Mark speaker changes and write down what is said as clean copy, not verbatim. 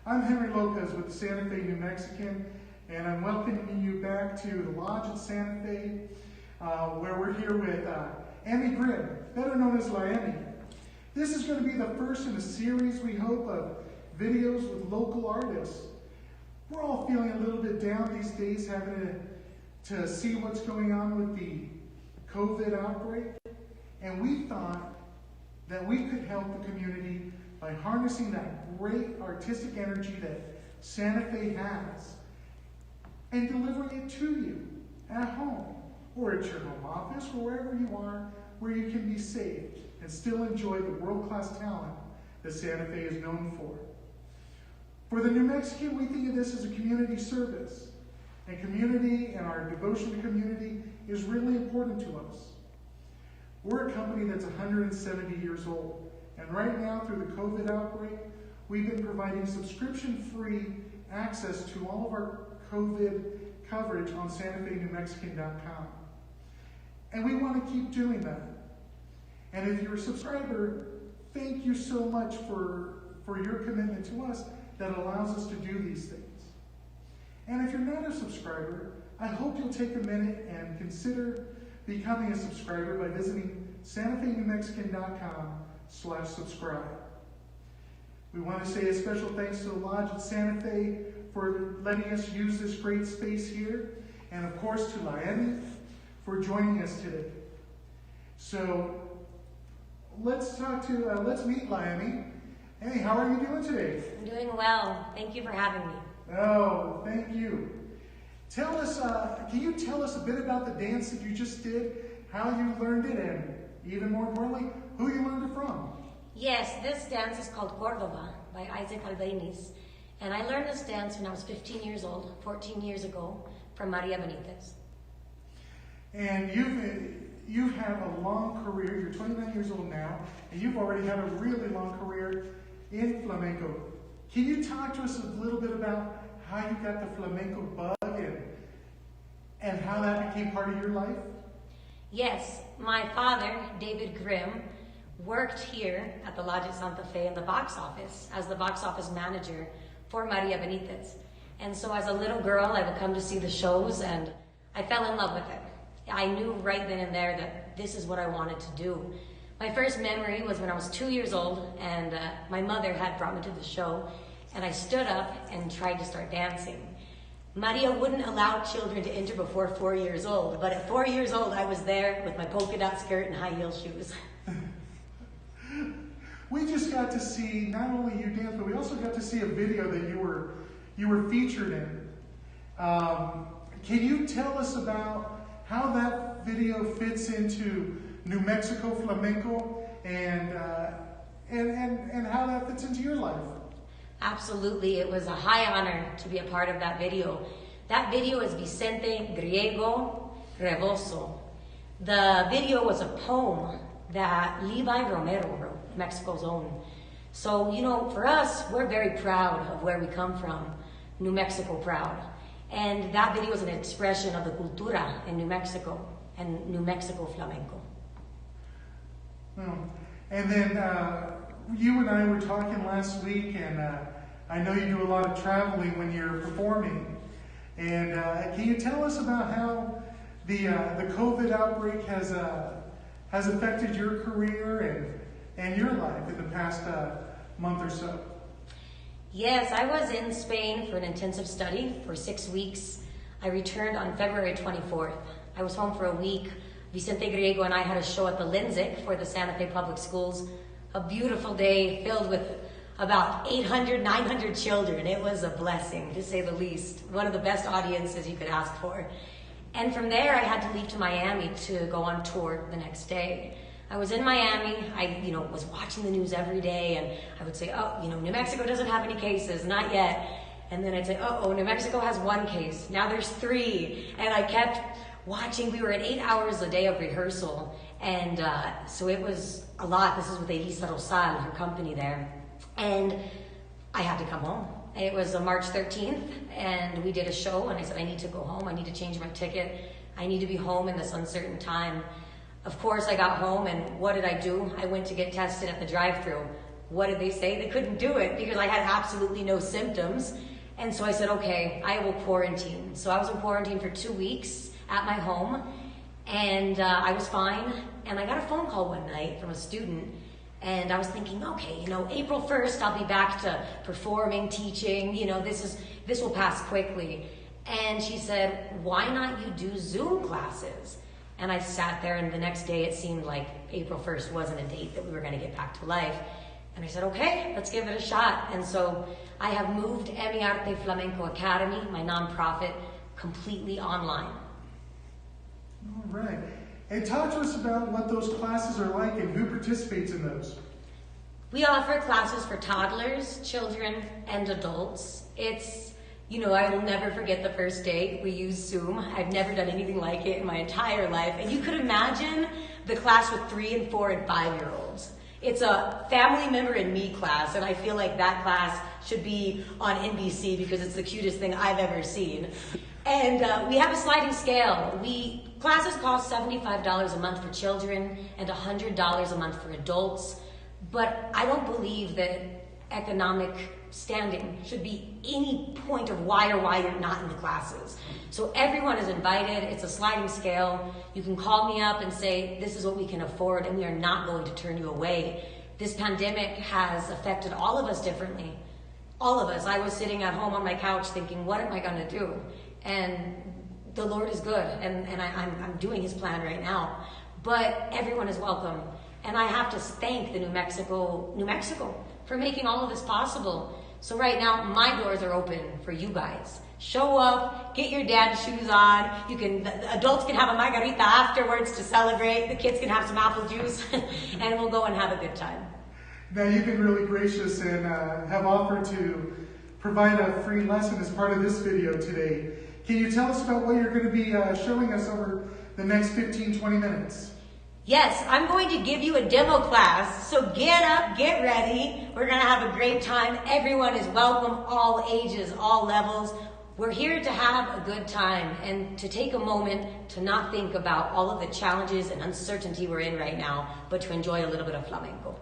Speaker 1: I'm Henry Lopez with the Santa Fe New Mexican, and I'm welcoming you back to the Lodge at Santa Fe, where we're here with Emmy Grimm, better known as La Emmy. This is going to be the first in a series, we hope, of videos with local artists. We're all feeling a little bit down these days, having to see what's going on with the COVID outbreak, and we thought that we could help the community by harnessing that great artistic energy that Santa Fe has and delivering it to you at home or at your home office or wherever you are, where you can be safe and still enjoy the world-class talent that Santa Fe is known for. For the New Mexican, we think of this as a community service, and community and our devotion to community is really important to us. We're a company that's 170 years old. And right now, through the COVID outbreak, we've been providing subscription-free access to all of our COVID coverage on SantaFeNewMexican.com. And we want to keep doing that. And if you're a subscriber, thank you so much for your commitment to us that allows us to do these things. And if you're not a subscriber, I hope you'll take a minute and consider becoming a subscriber by visiting SantaFeNewMexican.com/subscribe. We want to say a special thanks to the Lodge at Santa Fe for letting us use this great space here, and of course to La Emmy for joining us today. So let's meet La Emmy. Hey, how are you doing today?
Speaker 2: I'm doing well. Thank you for having me.
Speaker 1: Oh, thank you. Tell us, can you tell us a bit about the dance that you just did, how you learned it, and even more importantly, who you learned it from?
Speaker 2: Yes, this dance is called Cordova by Isaac Albeniz. And I learned this dance when I was 15 years old, 14 years ago, from Maria Benitez.
Speaker 1: And you've had a long career. You're 29 years old now, and you've already had a really long career in flamenco. Can you talk to us a little bit about how you got the flamenco bug and how that became part of your life?
Speaker 2: Yes, my father, David Grimm, worked here at the Lodge at Santa Fe in the box office as the box office manager for Maria Benitez. And so as a little girl, I would come to see the shows and I fell in love with it. I knew right then and there that this is what I wanted to do. My first memory was when I was 2 years old and my mother had brought me to the show and I stood up and tried to start dancing. Maria wouldn't allow children to enter before 4 years old, but at 4 years old I was there with my polka dot skirt and high heel shoes.
Speaker 1: We just got to see not only you dance, but we also got to see a video that you were featured in. Can you tell us about how that video fits into New Mexico flamenco and how that fits into your life?
Speaker 2: Absolutely, it was a high honor to be a part of that video. That video is Vicente Griego Rebozo. The video was a poem that Levi Romero wrote, Mexico's own. So, for us, we're very proud of where we come from, New Mexico proud. And that video is an expression of the cultura in New Mexico and New Mexico flamenco.
Speaker 1: And then you and I were talking last week, and I know you do a lot of traveling when you're performing. And can you tell us about how the COVID outbreak has affected your career and your life in the past month or so?
Speaker 2: Yes, I was in Spain for an intensive study for 6 weeks. I returned on February 24th. I was home for a week. Vicente Griego and I had a show at the Lindsay for the Santa Fe Public Schools. A beautiful day filled with about 800, 900 children. It was a blessing, to say the least. One of the best audiences you could ask for. And from there, I had to leave to Miami to go on tour the next day. I was in Miami. I, was watching the news every day, and I would say, New Mexico doesn't have any cases, not yet. And then I'd say, New Mexico has 1 case. Now there's 3. And I kept watching. We were at 8 hours a day of rehearsal, and so it was a lot. This is with Elisa Rosal, her company there. And I had to come home. It was March 13th, and we did a show, and I said, I need to go home. I need to change my ticket. I need to be home in this uncertain time. Of course, I got home, and what did I do? I went to get tested at the drive-thru. what did they say? They couldn't do it because I had absolutely no symptoms. And so I said, okay, I will quarantine. So I was in quarantine for 2 weeks at my home, and I was fine. And I got a phone call one night from a student, and I was thinking, okay, April 1st, I'll be back to performing, teaching, this will pass quickly. And she said, why not you do Zoom classes? And I sat there, and the next day it seemed like April 1st wasn't a date that we were going to get back to life. And I said, okay, let's give it a shot. And so I have moved Emmy Flamenco Academy, my nonprofit, completely online.
Speaker 1: All right. And talk to us about what those classes are like and who participates in those.
Speaker 2: We offer classes for toddlers, children, and adults. It's, I will never forget the first day we used Zoom. I've never done anything like it in my entire life. And you could imagine the class with 3 and 4 and 5-year-olds. It's a family member and me class, and I feel like that class should be on NBC because it's the cutest thing I've ever seen. And we have a sliding scale. Classes cost $75 a month for children and $100 a month for adults. But I don't believe that economic standing should be any point of why you're not in the classes. So everyone is invited. It's a sliding scale. You can call me up and say, this is what we can afford, and we are not going to turn you away. This pandemic has affected all of us differently. All of us. I was sitting at home on my couch thinking, what am I going to do? And the Lord is good, and I'm doing his plan right now. But everyone is welcome. And I have to thank the New Mexico for making all of this possible. So right now, my doors are open for you guys. Show up, get your dad's shoes on. The adults can have a margarita afterwards to celebrate. The kids can have some apple juice, and we'll go and have a good time.
Speaker 1: Now, you've been really gracious and have offered to provide a free lesson as part of this video today. Can you tell us about what you're going to be showing us over the next 15-20 minutes?
Speaker 2: Yes, I'm going to give you a demo class, so get up, get ready. We're going to have a great time. Everyone is welcome, all ages, all levels. We're here to have a good time and to take a moment to not think about all of the challenges and uncertainty we're in right now, but to enjoy a little bit of flamenco.